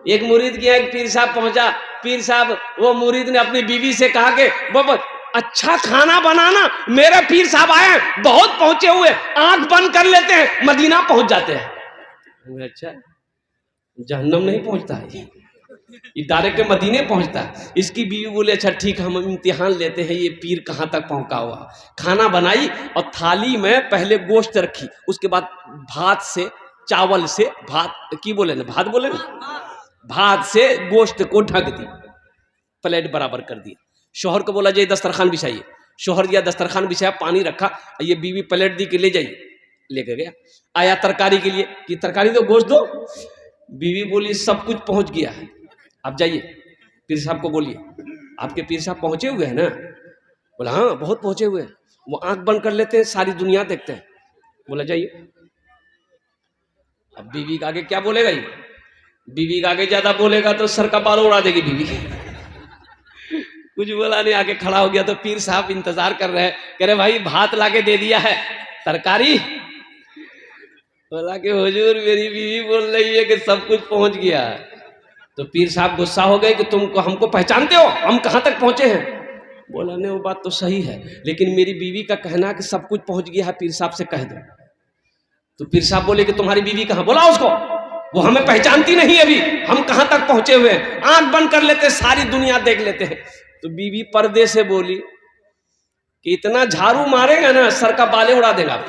एक मुरीद के यहाँ एक पीर साहब पहुंचा। पीर साहब, वो मुरीद ने अपनी बीवी से कहा कि बाबा अच्छा खाना बनाना, मेरे पीर साहब आए हैं, बहुत पहुंचे हुए, आंख बंद कर लेते हैं मदीना पहुंच जाते हैं। अच्छा, जहन्नम नहीं पहुंचता है ये डायरेक्ट के मदीने पहुंचता है। इसकी बीवी बोले अच्छा ठीक, हम इम्तिहान लेते हैं ये पीर कहाँ तक पहुंचा हुआ। खाना बनाई और थाली में पहले गोश्त रखी, उसके बाद भात से, चावल से, भात की बोले ना, भात बोले ना, भात से गोश्त को ढक दी, प्लेट बराबर कर दिया। शोहर को बोला जाइए दस्तरखान बिछाइए। शोहर गया दस्तरखान बिछाया, पानी रखा, ये बीवी प्लेट दी कि ले जाइए, लेकर गया। आया तरकारी के लिए कि तरकारी दो, गोश्त दो। बीवी बोली सब कुछ पहुंच गया है, आप जाइए पीर साहब को बोलिए आपके पीर साहब पहुंचे हुए हैं ना। बोला हाँ बहुत पहुंचे हुए हैं, वो आंख बंद कर लेते हैं, सारी दुनिया देखते हैं। बोला जाइए। अब बीवी के आगे क्या बोलेगा ये? बीवी के आगे ज्यादा बोलेगा तो सर का बाल उड़ा देगी बीवी। कुछ बोला नहीं, आगे खड़ा हो गया तो पीर साहब इंतजार कर रहे हैं, कह रहे भाई भात लाके दे दिया है, तरकारी। बोला कि हुजूर मेरी बीवी बोल रही है कि सब कुछ पहुंच गया। तो पीर साहब गुस्सा हो गए कि तुम हमको पहचानते हो, हम कहाँ तक पहुंचे हैं। बोला नहीं वो बात तो सही है, लेकिन मेरी बीवी का कहना कि सब कुछ पहुंच गया है, पीर साहब से कह दो। तो पीर साहब बोले कि तुम्हारी बीवी कहाँ? बोला उसको, वो हमें पहचानती नहीं, अभी हम कहाँ तक पहुंचे हुए हैं, आंख बंद कर लेते सारी दुनिया देख लेते हैं। तो बीवी पर्दे से बोली कि इतना झाड़ू मारेगा ना सर का बाले उड़ा देगा।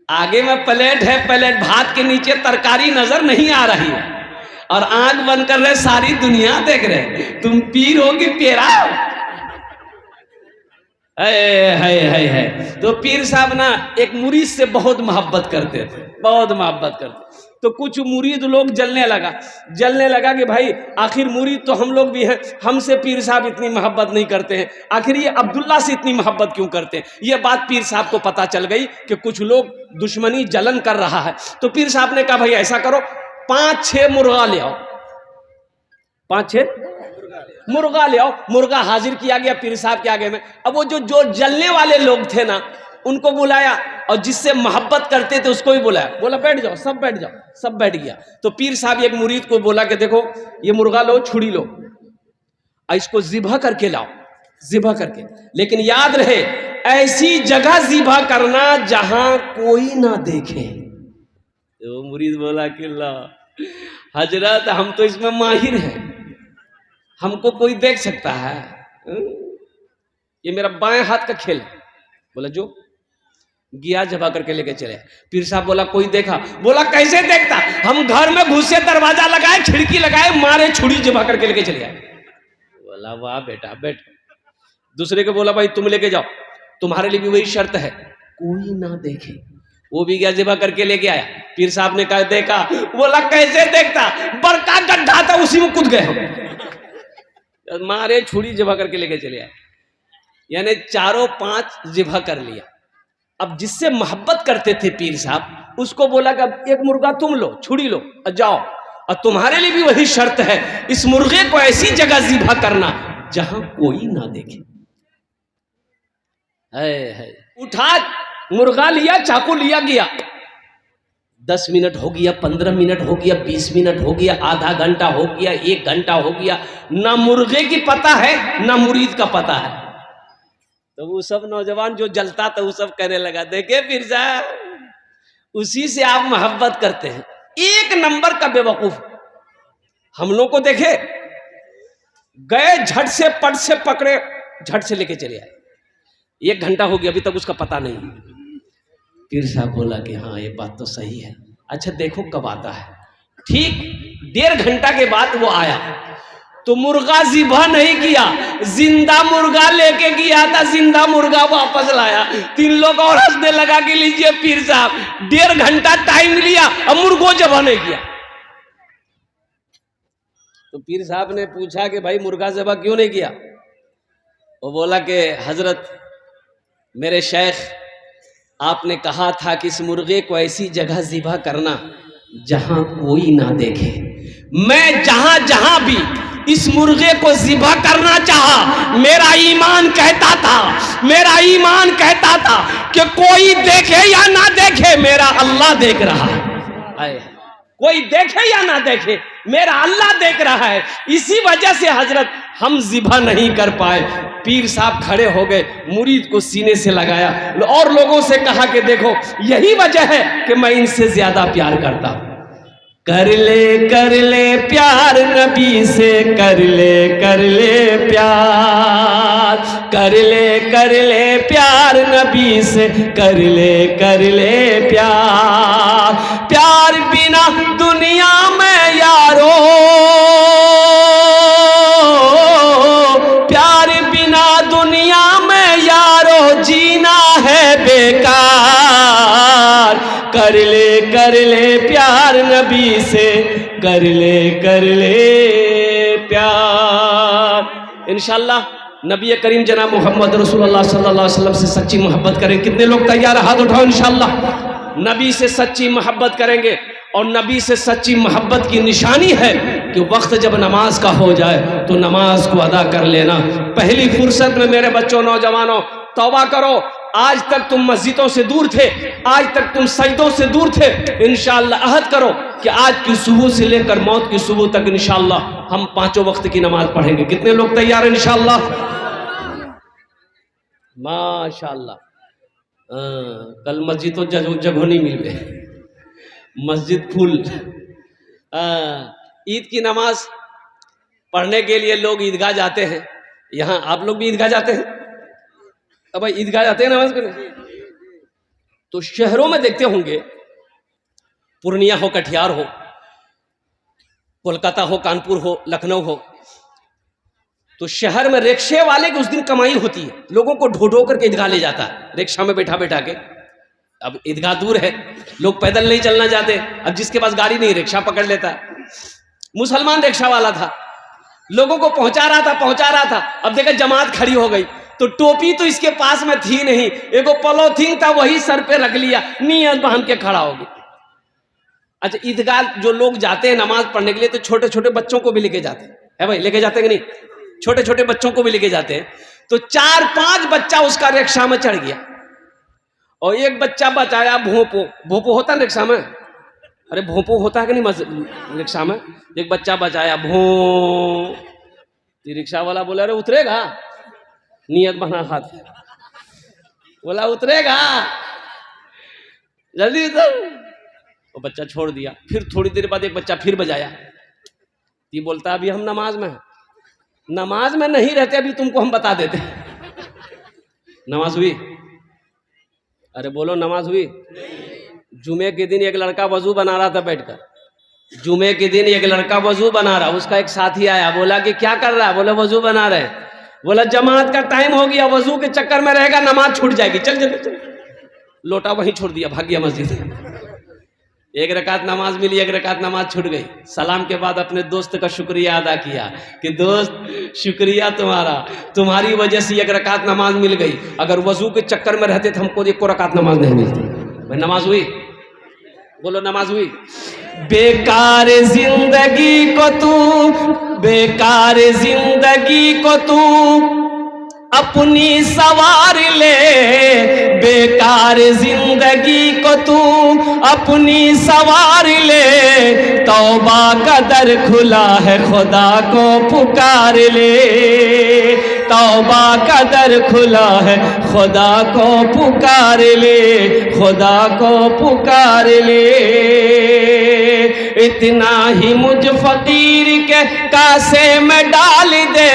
आगे में प्लेट है, प्लेट भात के नीचे तरकारी नजर नहीं आ रही है और आंख बंद कर रहे, सारी दुनिया देख रहे, तुम पीर हो कि पेरा? है। तो पीर साहब ना एक मुरीद से बहुत मोहब्बत करते थे, बहुत मोहब्बत करते। तो कुछ मुरीद लोग जलने लगा कि भाई आखिर मुरीद तो हम लोग भी हैं, हमसे पीर साहब इतनी मोहब्बत नहीं करते हैं, आखिर ये अब्दुल्ला से इतनी मोहब्बत क्यों करते हैं। ये बात पीर साहब को पता चल गई कि कुछ लोग दुश्मनी जलन कर रहा है। तो पीर साहब ने कहा भाई ऐसा करो, 5-6 मुर्गा ले आओ, 5-6 मुर्गा ले आओ। मुर्गा हाजिर किया गया पीर साहब के आगे में। अब वो जो जलने वाले लोग थे ना, उनको बुलाया और जिससे मोहब्बत करते थे उसको भी बुलाया। बोला बैठ जाओ, सब बैठ जाओ, सब बैठ गया। तो पीर साहब एक मुरीद को बोला कि देखो ये मुर्गा लो, छुरी लो, इसको ज़िबह करके लाओ, ज़िबह करके, लेकिन याद रहे ऐसी जगह ज़िबह करना जहां कोई ना देखे। तो मुरीद बोला कि ला हजरत हम तो इसमें माहिर हैं, हमको कोई देख सकता है, ये मेरा बाएं हाथ का खेल है। बोला जो गया जबा करके लेके चले। पीर साहब बोला कोई देखा? बोला कैसे देखता, हम घर में घुसे, दरवाजा लगाए, खिड़की लगाए, मारे, छुरी जबा करके लेके चले आए। बोला वाह बेटा बैठ। दूसरे को बोला भाई तुम लेके जाओ, तुम्हारे लिए भी वही शर्त है, कोई ना देखे। वो भी गया जबा करके लेके आया। पीर साहब ने कहा देखा? बोला कैसे देखता, बड़का गड्ढा था उसी में कूद गए, मारे, छुरी जबा करके लेके चले आए। यानी 4-5 जिभा कर लिया। अब जिससे मोहब्बत करते थे पीर साहब, उसको बोला कि अब एक मुर्गा तुम लो, छुरी लो और जाओ, और तुम्हारे लिए भी वही शर्त है, इस मुर्गे को ऐसी जगह जिभा करना जहां कोई ना देखे। है। उठा मुर्गा लिया, चाकू लिया, गया। 10 मिनट हो गया, 15 मिनट हो गया, 20 मिनट हो गया, आधा घंटा हो गया, 1 घंटा हो गया, ना मुर्गे की पता है ना मुरीद का पता है। तो वो सब नौजवान जो जलता था वो सब कहने लगा देखे पीर साहब उसी से आप मोहब्बत करते हैं, 1 नंबर का बेवकूफ। हम लोग को देखे गए, झट से पट से पकड़े, झट से लेके चले आए। 1 घंटा हो गया, अभी तक उसका पता नहीं। पीर साहब बोला कि हाँ ये बात तो सही है, अच्छा देखो कब आता है। ठीक 1.5 घंटा के बाद वो आया, तो मुर्गा ज़िबा नहीं किया, जिंदा मुर्गा लेके गया था, जिंदा मुर्गा वापस लाया। 3 लोग और हंसने लगा कि लीजिए पीर साहब 1.5 घंटा टाइम लिया और मुर्गो ज़िबा नहीं किया। तो पीर साहब ने पूछा कि भाई मुर्गा ज़िबा क्यों नहीं किया? वो बोला कि हजरत मेरे शेख आपने कहा था कि इस मुर्गे को ऐसी जगह ज़िबा करना जहां कोई ना देखे। मैं जहां जहां भी इस मुर्गे को ज़िबा करना चाहा, मेरा ईमान कहता था कि कोई देखे या ना देखे मेरा अल्लाह देख रहा है। कोई देखे या ना देखे, मेरा अल्लाह देख रहा है। इसी वजह से हजरत हम ज़िबा नहीं कर पाए। पीर साहब खड़े हो गए, मुरीद को सीने से लगाया और लोगों से कहा कि देखो यही वजह है कि मैं इनसे ज्यादा प्यार करता हूं। कर ले प्यार नबी से, कर ले प्यार, कर ले प्यार नबी से, कर ले प्यार। प्यार बिना दुनिया में यारो, प्यार बिना दुनिया में यारो जीना है बेकार। कर ले प्यार नबी से, कर ले प्यार। इंशाअल्लाह नबी करीम जनाब मोहम्मद रसूलुल्लाह सल्लल्लाहु अलैहि वसल्लम से सच्ची मोहब्बत करें। कितने लोग तैयार हैं? हाथ उठाओ। इंशाअल्लाह नबी से सच्ची मोहब्बत करेंगे और नबी से सच्ची मोहब्बत की निशानी है कि वक्त जब नमाज का हो जाए तो नमाज को अदा कर लेना। पहली फुर्सत में मेरे बच्चों, नौजवानों, तौबा करो। आज तक तुम मस्जिदों से दूर थे, आज तक तुम सजदों से दूर थे। इंशाअल्लाह अहद करो कि आज की सुबह से लेकर मौत की सुबह तक इंशाअल्लाह हम 5 वक्त की नमाज पढ़ेंगे। कितने लोग तैयार हैं? इंशाअल्लाह माशाअल्लाह। कल मस्जिद तो जगह नहीं मिल गए, मस्जिद फुल। ईद की नमाज पढ़ने के लिए लोग ईदगाह जाते हैं। यहाँ आप लोग भी ईदगाह जाते हैं? अब भाई ईदगाह जाते हैं नमाज पढ़ने। तो शहरों में देखते होंगे, पूर्णिया हो, कटिहार हो, कोलकाता हो, कानपुर हो, लखनऊ हो, तो शहर में रिक्शे वाले की उस दिन कमाई होती है। लोगों को ढो ढो करके ईदगाह ले जाता है, रिक्शा में बैठा बैठा के। अब ईदगाह दूर है, लोग पैदल नहीं चलना चाहते। अब जिसके पास गाड़ी नहीं, रिक्शा पकड़ लेता है। मुसलमान रिक्शा वाला था, लोगों को पहुंचा रहा था। अब देखा जमात खड़ी हो गई, तो टोपी तो इसके पास में थी नहीं, एगो पॉलीथीन था, वही सर पे रख लिया, नियत बांध के खड़ा हो गया। अच्छा, ईदगाह जो लोग जाते हैं नमाज पढ़ने के लिए, तो छोटे छोटे बच्चों को भी लेके जाते हैं। भाई लेके जाते हैं कि नहीं? छोटे छोटे बच्चों को भी लेके जाते हैं। तो 4-5 बच्चा उसका रिक्शा में चढ़ गया और एक बच्चा बचाया भोंपो। भोंपो होता है रिक्शा में? अरे भोंपो होता है कि नहीं रिक्शा में? एक बच्चा बचाया भों। रिक्शा वाला बोला अरे उतरेगा, नियत बना हाथ, बोला उतरेगा जल्दी उतर। वो बच्चा छोड़ दिया। फिर थोड़ी देर बाद एक बच्चा फिर बजाया। ये बोलता अभी हम नमाज में हैं। नमाज में नहीं रहते, अभी तुमको हम बता देते। नमाज हुई? अरे बोलो नमाज हुई? जुमे के दिन एक लड़का वजू बना रहा था बैठकर। जुमे के दिन एक लड़का वजू बना रहा, उसका एक साथी आया, बोला कि क्या कर रहा है? बोला वजू बना रहे। बोला जमात का टाइम हो गया, वजू के चक्कर में रहेगा, नमाज छूट जाएगी, चल चल चल। लोटा वहीं छोड़ दिया, भाग गया मस्जिद। एक रकात नमाज मिली, एक रकात नमाज छूट गई। सलाम के बाद अपने दोस्त का शुक्रिया अदा किया कि दोस्त शुक्रिया तुम्हारा, तुम्हारी वजह से एक रकात नमाज मिल गई। अगर वजू के चक्कर में रहते तो हमको 1 रकात नमाज नहीं मिलती। भाई नमाज हुई? बोलो नमाज हुई? बेकार जिंदगी को तू, बेकार जिंदगी को तू अपनी सवार ले, बेकार जिंदगी को तू अपनी सवार ले। तौबा का दर खुला है, खुदा को पुकार ले। तौबा का दर खुला है, खुदा को पुकार ले, खुदा को पुकार ले। इतना ही मुझ फकीर के कासे में डाल दे,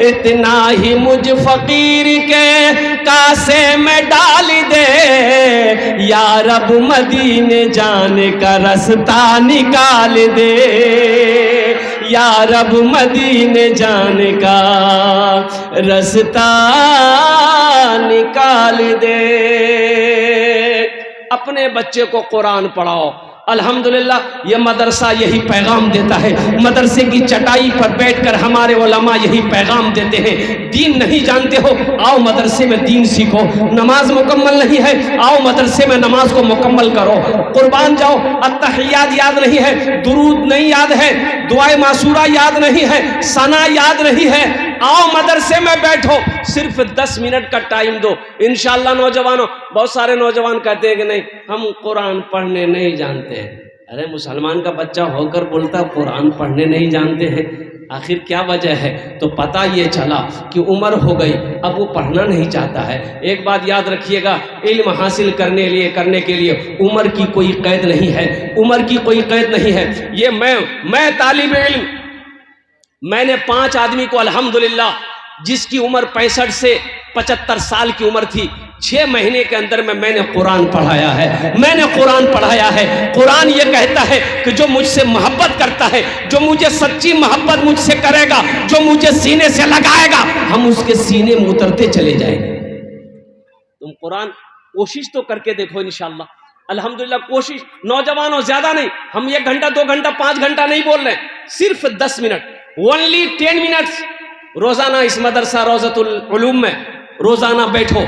इतना ही मुझ फकीर के कासे में डाल दे। या रब मदीने जाने का रास्ता निकाल दे, या रब मदीने जाने का रास्ता निकाल दे। अपने बच्चे को कुरान पढ़ाओ। अल्हम्दुलिल्लाह ये मदरसा यही पैगाम देता है। मदरसे की चटाई पर बैठकर हमारे उलमा यही पैगाम देते हैं, दीन नहीं जानते हो आओ मदरसे में दीन सीखो। नमाज मुकम्मल नहीं है, आओ मदरसे में नमाज को मुकम्मल करो। कुर्बान जाओ, अत्तहियात याद नहीं है, दुरूद नहीं याद है, दुआए मासूरा याद नहीं है, सना याद नहीं है, आओ मदरसे में बैठो। सिर्फ 10 मिनट का टाइम दो। इंशाअल्लाह नौजवानों, बहुत सारे नौजवान कहते हैं कि नहीं हम कुरान पढ़ने नहीं जानते हैं। अरे मुसलमान का बच्चा होकर बोलता कुरान पढ़ने नहीं जानते हैं, आखिर क्या वजह है? तो पता ये चला कि उम्र हो गई, अब वो पढ़ना नहीं चाहता है। एक बात याद रखिएगा, इल्म हासिल करने के लिए उम्र की कोई कैद नहीं है, उम्र की कोई कैद नहीं है। ये मैं तालिब इल्म, मैंने 5 आदमी को अल्हम्दुलिल्लाह, जिसकी उम्र 65 से 75 साल की उम्र थी, 6 महीने के अंदर में मैंने कुरान पढ़ाया है, मैंने कुरान पढ़ाया है। कुरान ये कहता है कि जो मुझसे मोहब्बत करता है, जो मुझे सच्ची मोहब्बत मुझसे करेगा, जो मुझे सीने से लगाएगा, हम उसके सीने में उतरते चले जाएंगे। तुम कुरान कोशिश तो करके देखो इंशाअल्लाह। अल्हम्दुलिल्लाह कोशिश, नौजवानों ज्यादा नहीं, हम 1 घंटा 2 घंटा 5 घंटा नहीं बोल रहे, सिर्फ 10 मिनट, ओनली 10 मिनट्स रोजाना इस मदरसा रोज़तुल उलूम में रोजाना बैठो,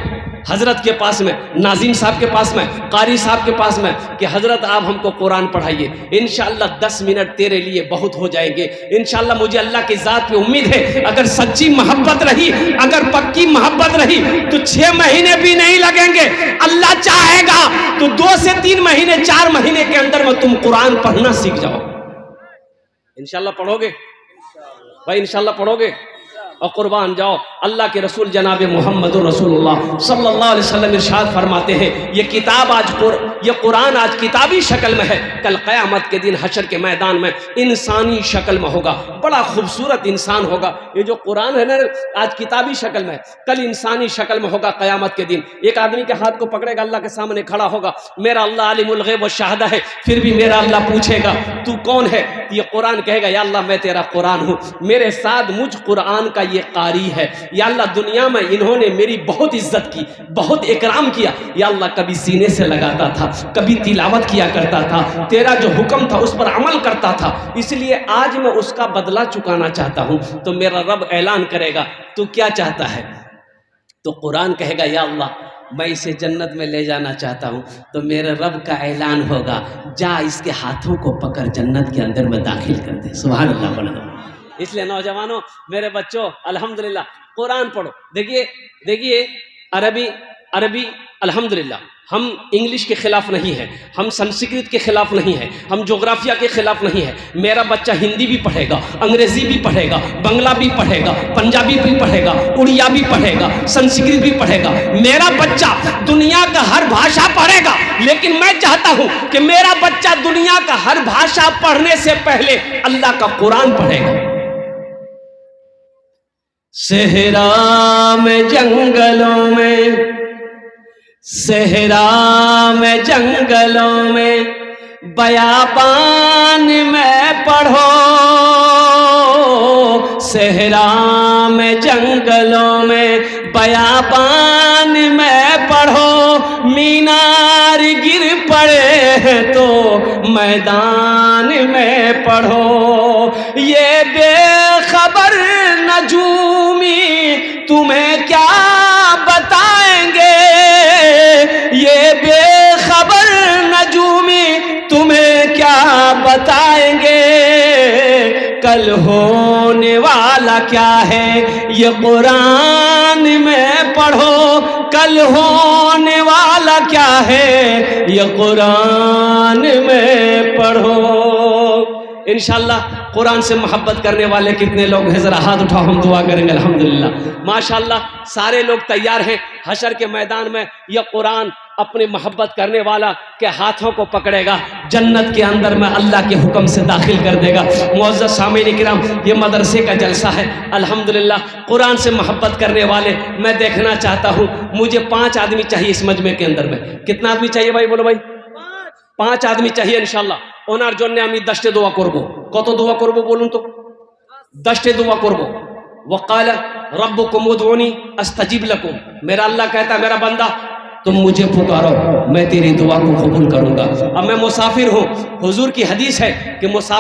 हजरत के पास में, नाजिम साहब के पास में, कारी साहब के पास में, कि हजरत आप हमको कुरान पढ़ाइए। इंशाअल्लाह 10 मिनट तेरे लिए बहुत हो जाएंगे। इंशाअल्लाह मुझे अल्लाह की ज़ात पे उम्मीद है, अगर सच्ची मोहब्बत रही, अगर पक्की मोहब्बत रही तो 6 महीने भी नहीं लगेंगे। अल्लाह चाहेगा तो 2 से 3 महीने 4 महीने के अंदर में तुम कुरान पढ़ना सीख जाओ। इंशाअल्लाह पढ़ोगे भाई, इंशाअल्लाह पढ़ोगे और कुर्बान जाओ। अल्लाह के रसूल जनाब मोहम्मद रसूलुल्लाह सल्लल्लाहु अलैहि वसल्लम इरशाद फरमाते हैं, ये किताब ये कुरान आज किताबी शक्ल में है, कल क़यामत के दिन हशर के मैदान में इंसानी शक्ल में होगा, बड़ा खूबसूरत इंसान होगा। ये जो कुरान है ना, आज किताबी शक्ल में है, कल इंसानी शक्ल में होगा क़यामत के दिन। एक आदमी के हाथ को पकड़ेगा, अल्लाह के सामने खड़ा होगा, मेरा अल्लाह आलिमुल गैब व शहादा है, फिर भी मेरा अल्लाह पूछेगा तू कौन है? ये कुरान कहेगा, या अल्लाह मैं तेरा कुरान हूँ, मेरे साथ मुझ कुरान का ये कारी है। या अल्लाह दुनिया में इन्होंने मेरी बहुत इज्जत की, बहुत इकराम किया। या अल्लाह कभी सीने से लगाता था, कभी तिलावत किया करता था, तेरा जो हुक्म था उस पर अमल करता था, इसलिए आज मैं उसका बदला चुकाना चाहता हूँ। तो मेरा रब ऐलान करेगा, तू क्या चाहता है? तो कुरान कहेगा, या अल्लाह मैं इसे जन्नत में ले जाना चाहता हूँ। तो मेरे रब का ऐलान होगा, जा इसके हाथों को पकड़ जन्नत के अंदर में दाखिल कर दे। सुभान अल्लाह बोल दो। इसलिए नौजवानों, मेरे बच्चों, अल्हम्दुलिल्लाह कुरान पढ़ो। देखिए अरबी अल्हम्दुलिल्लाह, हम इंग्लिश के खिलाफ नहीं है, हम संस्कृत के खिलाफ नहीं है, हम जोग्राफिया के खिलाफ नहीं है। मेरा बच्चा हिंदी भी पढ़ेगा, अंग्रेजी भी पढ़ेगा, बंगला भी पढ़ेगा, पंजाबी भी पढ़ेगा, उड़िया भी पढ़ेगा, संस्कृत भी पढ़ेगा। मेरा बच्चा दुनिया का हर भाषा पढ़ेगा, लेकिन मैं चाहता हूं कि मेरा बच्चा दुनिया का हर भाषा पढ़ने से पहले अल्लाह का कुरान पढ़ेगा। सहरा में जंगलों में, सहरा में जंगलों में, बयाबान में पढ़ो, सहरा में जंगलों में, बयाबान में पढ़ो। मीनार गिर पड़े तो मैदान में पढ़ो। ये बेखबर नजूमी तुम्हें क्या बताएंगे, ये बेखबर नजूमी तुम्हें क्या बताएंगे। कल होने वाला क्या है ये कुरान में पढ़ो, कल होने वाला क्या है ये कुरान में पढ़ो। इंशाअल्लाह कुरान से मोहब्बत करने वाले कितने लोग हैं? जरा हाथ उठाओ, हम दुआ करेंगे। अल्हम्दुलिल्लाह माशाअल्लाह सारे लोग तैयार हैं। हशर के मैदान में यह कुरान अपने मोहब्बत करने वाला के हाथों को पकड़ेगा, जन्नत के अंदर में अल्लाह के हुक्म से दाखिल कर देगा। मुअज़्ज़ज़ सामीन किराम, ये मदरसे का जलसा है। अल्हम्दुलिल्लाह कुरान से मोहब्बत करने वाले मैं देखना चाहता हूँ। मुझे 5 आदमी चाहिए इस मजमे के अंदर में। कितना आदमी चाहिए भाई? बोलो भाई। 5 आदमी चाहिए इंशाअल्लाह। ওনার জন্য আমি 10টা দোয়া করব। কত দোয়া করব বলুন তো? 10টা দোয়া করব। वक़ाल रब्बुकुम उदऊनी अस्तजिब लकुम, मेरा अल्लाह कहता है मेरा बंदा तुम मुझे पुकारो, मैं तेरी दुआ को कबूल करूंगा। अब मैं मुसाफिर हूँ, हुजूर की हदीस है कि मुसाफिर